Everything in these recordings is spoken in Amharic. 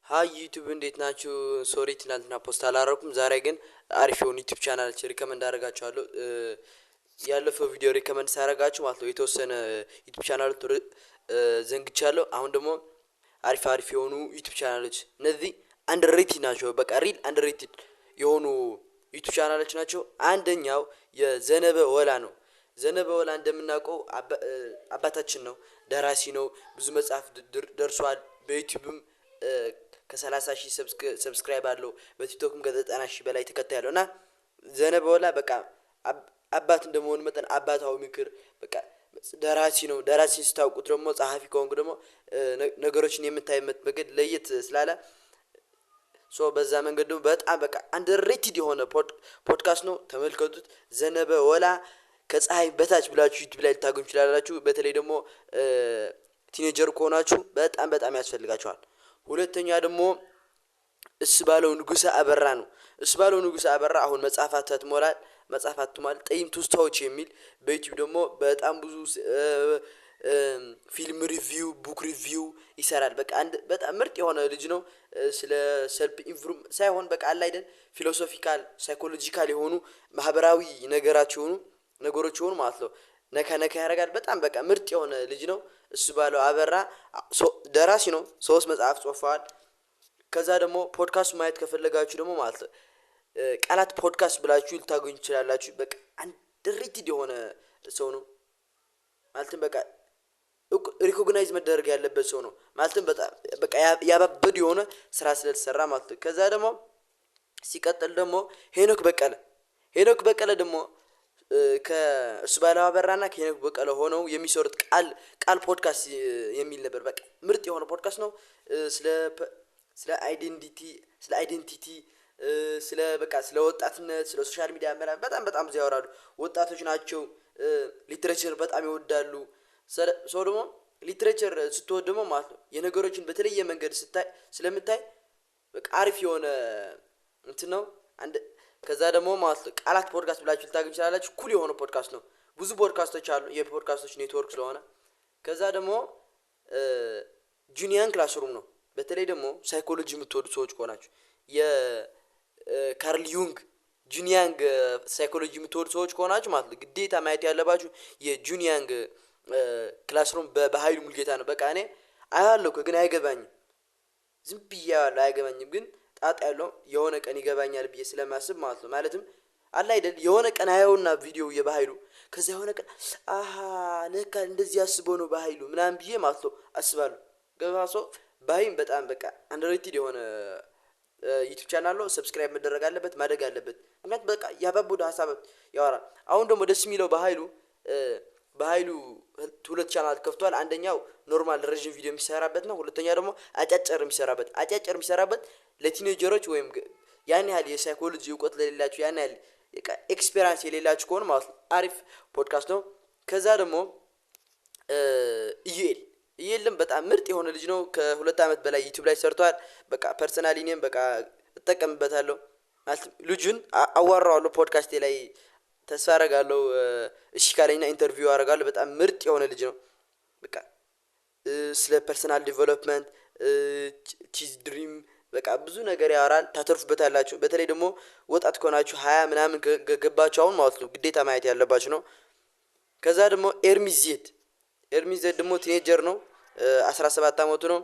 ሃይ ዩቲዩብ እንዴት ናችሁ? ሶሪ ትናንትና ፖስት አላረኩም። ዛሬ ግን አሪፍ የሆነ ዩቲዩብ ቻናል ሪከመንድ አደርጋችኋለሁ። ያለፈው ቪዲዮ ሪከመንድ ሳደርጋችሁ ማለት ነው የተወሰነ ዩቲዩብ ቻናል ዘንግቻለሁ። አሁን ደግሞ አሪፍ የሆኑ ዩቲዩብ ቻናሎች እነዚህ አንደርሬትድ ናቸው። በቃ ሪል አንደርሬትድ የሆኑ ዩቲዩብ ቻናሎች ናቸው። አንደኛው የዘነበ ወላ ነው። ዘነበ ወላ እንደምናውቀው አባታችን ነው፣ ደራሲ ነው። ብዙ መጽሐፍ ደርሷል። በዩቲዩብም ከ30,000 ሰብስክራይብ አለው። በቲክቶክም ከ90,000 በላይ ተከታይ አለው እና ዘነበ ወላ በቃ አባት እንደመሆኑ መጠን አባታዊ ምክር በቃ ደራሲ ነው። ደራሲ ስታውቁት ደግሞ ጸሐፊ ከሆንኩ ደግሞ ነገሮችን የምታይበት መንገድ ለየት ስላለ በዛ መንገድ ደግሞ በጣም በቃ አንደርሬትድ የሆነ ፖድካስት ነው። ተመልከቱት። ዘነበ ወላ ከፀሐይ በታች ብላችሁ ዩቲዩብ ላይ ልታገኙ ትችላላችሁ። በተለይ ደግሞ ቲኔጀር ከሆናችሁ በጣም ያስፈልጋችኋል። ሁለተኛ ደግሞ እስባለው ንጉሰ አበራ ነው። እስባለው ንጉሰ አበራ አሁን መጽሐፋት አትሟል። ጠይም ቱስታዎች የሚል በዩቲዩብ ደግሞ በጣም ብዙ ፊልም ሪቪው፣ ቡክ ሪቪው ይሰራል። በቃ በጣም ምርጥ የሆነ ልጅ ነው። ስለ ሰልፍ ኢንፎርም ሳይሆን በቃ አለ አይደል ፊሎሶፊካል ሳይኮሎጂካል የሆኑ ማህበራዊ ነገሮች የሆኑ ማለት ነው ነካ ያደርጋል። በጣም በቃ ምርጥ የሆነ ልጅ ነው። እስባለው አበራ ደራሲ ነው። 3 መጽሐፍ ጽፏል። ከዛ ደግሞ ፖድካስት ማየት ከፈለጋችሁ ደግሞ ማለት ነው ቃላት ፖድካስት ብላችሁ ልታገኙ ትችላላችሁ። በቃ አንደርሬትድ የሆነ ሰው ነው ማለትም በቃ ሪኮግናይዝ መደረግ ያለበት ሰው ነው ማለትም በቃ ያባበዱ የሆነ ስራ ስለተሰራ ማለት ነው። ከዛ ደግሞ ሲቀጥል ደግሞ ሄኖክ በቀለ ደግሞ ከእስባለው አበራና ከሄኖክ በቀለ ሆነው የሚሰሩት ቃል ፖድካስት የሚል ነበር። በቃ ምርጥ የሆነ ፖድካስት ነው። ስለ አይዴንቲቲ ስለ ወጣትነት ስለ ሶሻል ሚዲያ በጣም ብዙ ያወራሉ። ወጣቶች ናቸው። ሊትሬቸር በጣም ይወዳሉ። ሰው ደግሞ ሊትሬቸር ስትወድ ደግሞ ማለት ነው የነገሮችን በተለየ መንገድ ስለምታይ በቃ አሪፍ የሆነ እንትን ነው። ከዛ ደግሞ ማለት ነው ቃላት ፖድካስት ብላችሁ ልታገኙ ትችላላችሁ። ኩል የሆነ ፖድካስት ነው። ብዙ ፖድካስቶች አሉ፣ የፖድካስቶች ኔትወርክ ስለሆነ። ከዛ ደግሞ ጁኒያን ክላስሩም ነው። በተለይ ደግሞ ሳይኮሎጂ የምትወዱ ሰዎች ከሆናችሁ የካርል ዩንግ ጁኒያንግ ሳይኮሎጂ የምትወዱ ሰዎች ከሆናችሁ ማለት ነው ግዴታ ማየት ያለባችሁ የጁኒያንግ ክላስሩም በኃይሉ ሙልጌታ ነው። በቃ እኔ አያለሁ ግን አይገባኝም። ዝም ብዬ አይገባኝም ግን ጣጣ ያለው የሆነ ቀን ይገባኛል ብዬ ስለማስብ ማለት ነው። ማለትም አለ አይደል የሆነ ቀን አየውና ቪዲዮ የባህሉ ከዛ የሆነ ቀን ለካ እንደዚህ አስበው ነው በኃይሉ ምናምን ብዬ ማለት ነው አስባለሁ። ገባሶ ባይም በጣም በቃ አንደርሬትድ የሆነ ዩቲዩብ ቻናል ነው። ሰብስክራይብ መደረግ አለበት፣ ማደግ አለበት። ምክንያቱም በቃ ያባቡድ ሀሳብ ያወራል። አሁን ደግሞ ደስ የሚለው በኃይሉ 2 ቻናል ከፍቷል። አንደኛው ኖርማል ረጅም ቪዲዮ የሚሰራበት ነው። ሁለተኛ ደግሞ አጫጭር የሚሰራበት ለቲኔጀሮች ወይም ያን ያህል የሳይኮሎጂ እውቀት ለሌላችሁ ያን ያህል ኤክስፒሪያንስ የሌላችሁ ከሆነ ማለት ነው አሪፍ ፖድካስት ነው። ከዛ ደግሞ ኢዩኤልም በጣም ምርጥ የሆነ ልጅ ነው። ከ2 አመት በላይ ዩቲዩብ ላይ ሰርቷል። በቃ ፐርሰናሊ እኔም በቃ እጠቀምበታለሁ ማለት ልጁን አዋራዋለሁ ፖድካስቴ ላይ ተስፋ አደርጋለሁ እሺ ካለኝና ኢንተርቪው አደርጋለሁ። በጣም ምርጥ የሆነ ልጅ ነው። በቃ ስለ ፐርሰናል ዲቨሎፕመንት ቺዝ ድሪም በቃ ብዙ ነገር ያወራል። ታተርፉበታላችሁ። በተለይ ደግሞ ወጣት ከሆናችሁ 20 ምናምን ገባችሁ አሁን ማለት ነው ግዴታ ማየት ያለባችሁ ነው። ከዛ ደግሞ ኤርሚዜድ ደግሞ ቲኔጀር ነው። 17 አመቱ ነው።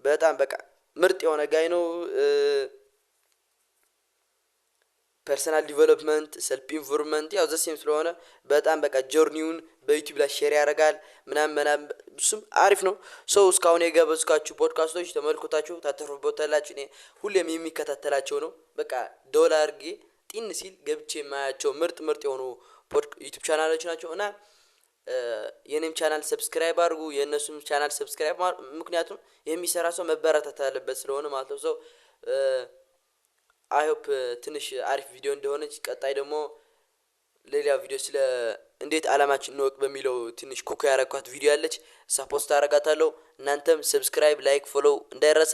በጣም በቃ ምርጥ የሆነ ጋይ ነው። ፐርሰናል ዲቨሎፕመንት ሰልፍ ኢንፎርመንት ያው ዘሴም ስለሆነ በጣም በቃ ጆርኒውን በዩቲዩብ ላይ ሼር ያደርጋል ምናምን እሱም አሪፍ ነው። እስካሁን የጋበዝኳችሁ ፖድካስቶች ተመልክታችሁ ታተርፉበታላችሁ። እኔ ሁሌም የሚከታተላቸው ነው። በቃ ዶላር ጢን ሲል ገብቼ የማያቸው ምርጥ የሆኑ ዩቲዩብ ቻናሎች ናቸው እና የኔም ቻናል ሰብስክራይብ አድርጉ፣ የነሱም ቻናል ሰብስክራይብ ምክንያቱም የሚሰራ ሰው መበረታታት አለበት ስለሆነ ማለት ነው። አይ ሆፕ ትንሽ አሪፍ ቪዲዮ እንደሆነች ቀጣይ ደግሞ ሌላ ቪዲዮ ስለ እንዴት አላማችን እንወቅ በሚለው ትንሽ ኩክ ያረኳት ቪዲዮ አለች። ፖስት አደርጋታለሁ። እናንተም ሰብስክራይብ፣ ላይክ፣ ፎሎው እንዳይረሳ።